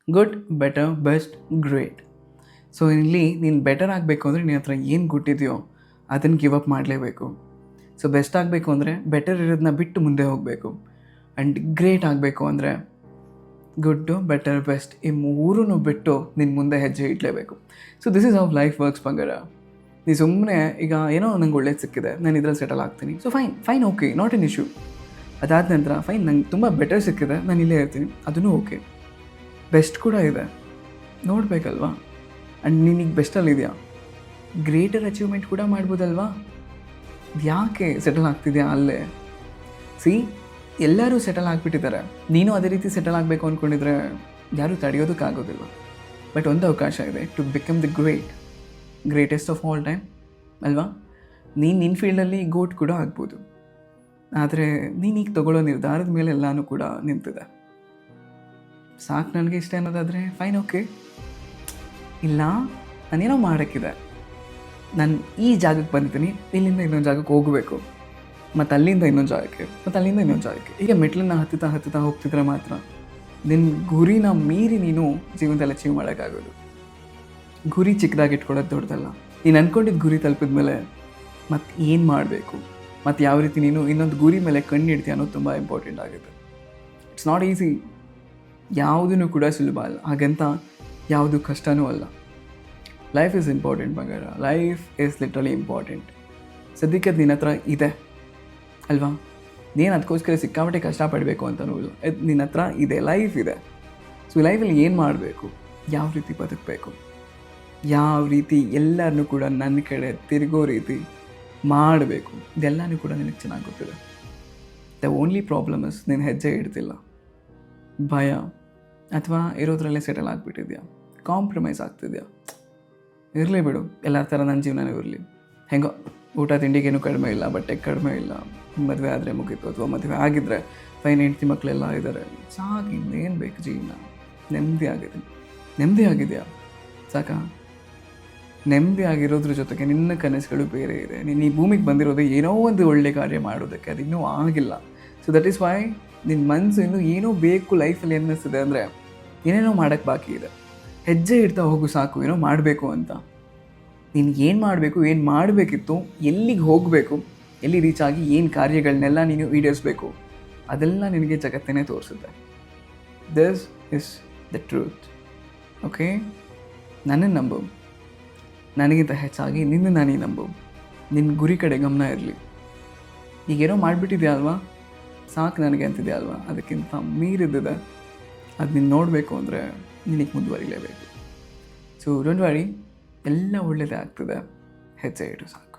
Good, better, best, great. So ಇಲ್ಲಿ ನೀನು better ಆಗಬೇಕು ಅಂದರೆ ನಿನ್ನ ಹತ್ರ ಏನು ಗುಟ್ಟಿದೆಯೋ ಅದನ್ನು ಗಿವ್ ಅಪ್ ಮಾಡಲೇಬೇಕು. ಸೊ ಬೆಸ್ಟ್ ಆಗಬೇಕು ಅಂದರೆ ಬೆಟರ್ ಇರೋದನ್ನ ಬಿಟ್ಟು ಮುಂದೆ ಹೋಗಬೇಕು. ಆ್ಯಂಡ್ ಗ್ರೇಟ್ ಆಗಬೇಕು ಅಂದರೆ ಗುಡ್ಡು, ಬೆಟರ್, ಬೆಸ್ಟ್ ಈ ಮೂರೂ ಬಿಟ್ಟು ನಿನ್ನ ಮುಂದೆ ಹೆಜ್ಜೆ ಇಡಲೇಬೇಕು. So this is how life works ಬಂಗಾರ. ನೀ ಸುಮ್ಮನೆ ಈಗ ಏನೋ ನಂಗೆ ಒಳ್ಳೇದು ಸಿಕ್ಕಿದೆ, ನಾನು ಇದರಲ್ಲಿ ಸೆಟಲ್ ಆಗ್ತೀನಿ, so fine okay, not an issue. ಅದಾದ ನಂತರ ಫೈನ್, ನಂಗೆ ತುಂಬ ಬೆಟರ್ ಸಿಕ್ಕಿದೆ, ನಾನು ಇಲ್ಲೇ ಇರ್ತೀನಿ, ಅದೂ ಓಕೆ. ಬೆಸ್ಟ್ ಕೂಡ ಇದೆ, ನೋಡಬೇಕಲ್ವಾ. ಆ್ಯಂಡ್ ನೀನೀಗ ಬೆಸ್ಟಲ್ಲಿದೆಯಾ, ಗ್ರೇಟರ್ ಅಚೀವ್ಮೆಂಟ್ ಕೂಡ ಮಾಡ್ಬೋದಲ್ವಾ. ಯಾಕೆ ಸೆಟಲ್ ಆಗ್ತಿದೆಯಾ ಅಲ್ಲೇ? ಸಿ, ಎಲ್ಲರೂ ಸೆಟಲ್ ಆಗಿಬಿಟ್ಟಿದ್ದಾರೆ, ನೀನು ಅದೇ ರೀತಿ ಸೆಟಲ್ ಆಗಬೇಕು ಅಂದ್ಕೊಂಡಿದ್ರೆ ಯಾರೂ ತಡೆಯೋದಕ್ಕಾಗೋದಿಲ್ಲ. ಬಟ್ ಒಂದು ಅವಕಾಶ ಇದೆ, to become the greatest of all time ಅಲ್ವಾ. ನೀನು ನಿನ್ನ ಫೀಲ್ಡಲ್ಲಿ ಗೋಟ್ ಕೂಡ ಆಗ್ಬೋದು, ಆದರೆ ನೀನೀಗ ತಗೊಳ್ಳೋ ನಿರ್ಧಾರದ ಮೇಲೆ ಎಲ್ಲನೂ ಕೂಡ ನಿಂತಿದೆ. ಸಾಕು ನನಗೆ ಇಷ್ಟ ಅನ್ನೋದಾದರೆ ಫೈನ್ ಓಕೆ. ಇಲ್ಲ, ನಾನೇನೋ ಮಾಡೋಕ್ಕಿದೆ, ನಾನು ಈ ಜಾಗಕ್ಕೆ ಬಂದಿದ್ದೀನಿ, ಇಲ್ಲಿಂದ ಇನ್ನೊಂದು ಜಾಗಕ್ಕೆ ಹೋಗಬೇಕು, ಮತ್ತು ಅಲ್ಲಿಂದ ಇನ್ನೊಂದು ಜಾಗಕ್ಕೆ, ಮತ್ತು ಅಲ್ಲಿಂದ ಇನ್ನೊಂದು ಜಾಗಕ್ಕೆ, ಈಗ ಮೆಟ್ಲನ್ನ ಹತ್ತುತ್ತಾ ಹೋಗ್ತಿದ್ರೆ ಮಾತ್ರ ನಿನ್ನ ಗುರಿನ ಮೀರಿ ನೀನು ಜೀವನದಲ್ಲಿ ಅಚೀವ್ ಮಾಡೋಕ್ಕಾಗೋದು. ಗುರಿ ಚಿಕ್ಕದಾಗಿ ಇಟ್ಕೊಳ್ಳೋದು ದೊಡ್ಡದಲ್ಲ. ನೀನು ಅಂದ್ಕೊಂಡಿದ್ದ ಗುರಿ ತಲುಪಿದ ಮೇಲೆ ಮತ್ತು ಏನು ಮಾಡಬೇಕು, ಮತ್ತು ಯಾವ ರೀತಿ ನೀನು ಇನ್ನೊಂದು ಗುರಿ ಮೇಲೆ ಕಣ್ಣು ಇಡ್ತೀಯ ಅನ್ನೋದು ತುಂಬ ಇಂಪಾರ್ಟೆಂಟ್ ಆಗುತ್ತೆ. ಇಟ್ಸ್ ನಾಟ್ ಈಸಿ, ಯಾವುದೂ ಕೂಡ ಸುಲಭ ಅಲ್ಲ, ಹಾಗಂತ ಯಾವುದು ಕಷ್ಟವೂ ಅಲ್ಲ. ಲೈಫ್ ಈಸ್ ಇಂಪಾರ್ಟೆಂಟ್ ಬಂಗಾರ, ಲೈಫ್ ಈಸ್ ಲಿಟ್ರಲಿ ಇಂಪಾರ್ಟೆಂಟ್. ಸದ್ಯಕ್ಕೆ ಅದು ನಿನ್ನ ಹತ್ರ ಇದೆ ಅಲ್ವಾ, ನೀನು ಅದಕ್ಕೋಸ್ಕರ ಸಿಕ್ಕಾಪಟ್ಟೆ ಕಷ್ಟಪಡಬೇಕು ಅಂತನೂ ಇಲ್ಲ, ನಿನ್ನ ಹತ್ರ ಇದೆ, ಲೈಫ್ ಇದೆ. ಸೊ ಈ ಲೈಫಲ್ಲಿ ಏನು ಮಾಡಬೇಕು, ಯಾವ ರೀತಿ ಬದುಕಬೇಕು, ಯಾವ ರೀತಿ ಎಲ್ಲರನ್ನೂ ಕೂಡ ನನ್ನ ಕಡೆ ತಿರುಗೋ ರೀತಿ ಮಾಡಬೇಕು, ಇದೆಲ್ಲನೂ ಕೂಡ ನಿನಗೆ ಚೆನ್ನಾಗಿ ಗೊತ್ತಿದೆ. ದ ಓನ್ಲಿ ಪ್ರಾಬ್ಲಮ್ ಇಸ್ ನೀನು ಹೆಜ್ಜೆ ಇಡ್ತಿಲ್ಲ, ಭಯ, ಅಥವಾ ಇರೋದ್ರಲ್ಲೇ ಸೆಟಲ್ ಆಗಿಬಿಟ್ಟಿದ್ಯಾ, ಕಾಂಪ್ರಮೈಸ್ ಆಗ್ತಿದ್ಯಾ. ಇರಲಿ ಬಿಡು, ಎಲ್ಲರ ಥರ ನನ್ನ ಜೀವನವೂ ಇರಲಿ, ಹೆಂಗೋ ಊಟ ತಿಂಡಿಗೇನು ಕಡಿಮೆ ಇಲ್ಲ, ಬಟ್ಟೆಗೆ ಕಡಿಮೆ ಇಲ್ಲ, ಮದುವೆ ಆದರೆ ಮುಗೀತು, ಅಥವಾ ಮದುವೆ ಆಗಿದ್ದರೆ ಫೈನ್, ಹೆಂಡತಿ ಮಕ್ಕಳೆಲ್ಲ ಇದ್ದಾರೆ, ಸಾಕು, ಇನ್ನೇನು ಬೇಕು ಜೀವನ, ನೆಮ್ಮದಿ ಆಗಿದೆಯಾ ಸಾಕಾ. ನೆಮ್ಮದಿ ಆಗಿರೋದ್ರ ಜೊತೆಗೆ ನಿನ್ನ ಕನಸುಗಳು ಬೇರೆ ಇದೆ. ನೀನು ಈ ಭೂಮಿಗೆ ಬಂದಿರೋದು ಏನೋ ಒಂದು ಒಳ್ಳೆ ಕಾರ್ಯ ಮಾಡೋದಕ್ಕೆ, ಅದು ಇನ್ನೂ ಆಗಿಲ್ಲ. ಸೊ ದಟ್ ಈಸ್ ವೈ ನಿನ್ನ ಮನಸ್ಸು ಇನ್ನೂ ಏನೋ ಬೇಕು ಲೈಫಲ್ಲಿ ಅನ್ನಿಸ್ತಿದೆ, ಅಂದರೆ ಏನೇನೋ ಮಾಡೋಕ್ಕೆ ಬಾಕಿ ಇದೆ. ಹೆಜ್ಜೆ ಇಡ್ತಾ ಹೋಗು ಸಾಕು, ಏನೋ ಮಾಡಬೇಕು ಅಂತ. ನೀನು ಏನು ಮಾಡಬೇಕು, ಏನು ಮಾಡಬೇಕಿತ್ತು, ಎಲ್ಲಿಗೆ ಹೋಗಬೇಕು, ಎಲ್ಲಿ ರೀಚ್ ಆಗಿ ಏನು ಕಾರ್ಯಗಳನ್ನೆಲ್ಲ ನೀನು ಈಡೇರಿಸಬೇಕು, ಅದೆಲ್ಲ ನಿನಗೆ ಜಗತ್ತನ್ನೇ ತೋರಿಸುತ್ತೆ. This is the truth. Okay, ನನ್ನನ್ನು ನಂಬು, ನನಗಿಂತ ಹೆಚ್ಚಾಗಿ ನಿನ್ನ ನಾನೇ ನಂಬು, ನಿನ್ನ ಗುರಿ ಕಡೆ ಗಮನ ಇರಲಿ. ಈಗೇನೋ ಮಾಡಿಬಿಟ್ಟಿದೆಯಾ ಅಲ್ವಾ, ಸಾಕು ನನಗೆ ಅಂತಿದೆಯಾ ಅಲ್ವಾ, ಅದಕ್ಕಿಂತ ಮೀರಿದ್ದಿದೆ, ಅದು ನೀನು ನೋಡಬೇಕು ಅಂದರೆ ನಿನಗೆ ಮುಂದುವರಿಲೇಬೇಕು. ಸೊ ಡೋಂಟ್ ವರಿ, ಎಲ್ಲ ಒಳ್ಳೆಯದೇ ಆಗ್ತದೆ, ಹೆಜ್ಜೆ ಇಡು ಸಾಕು.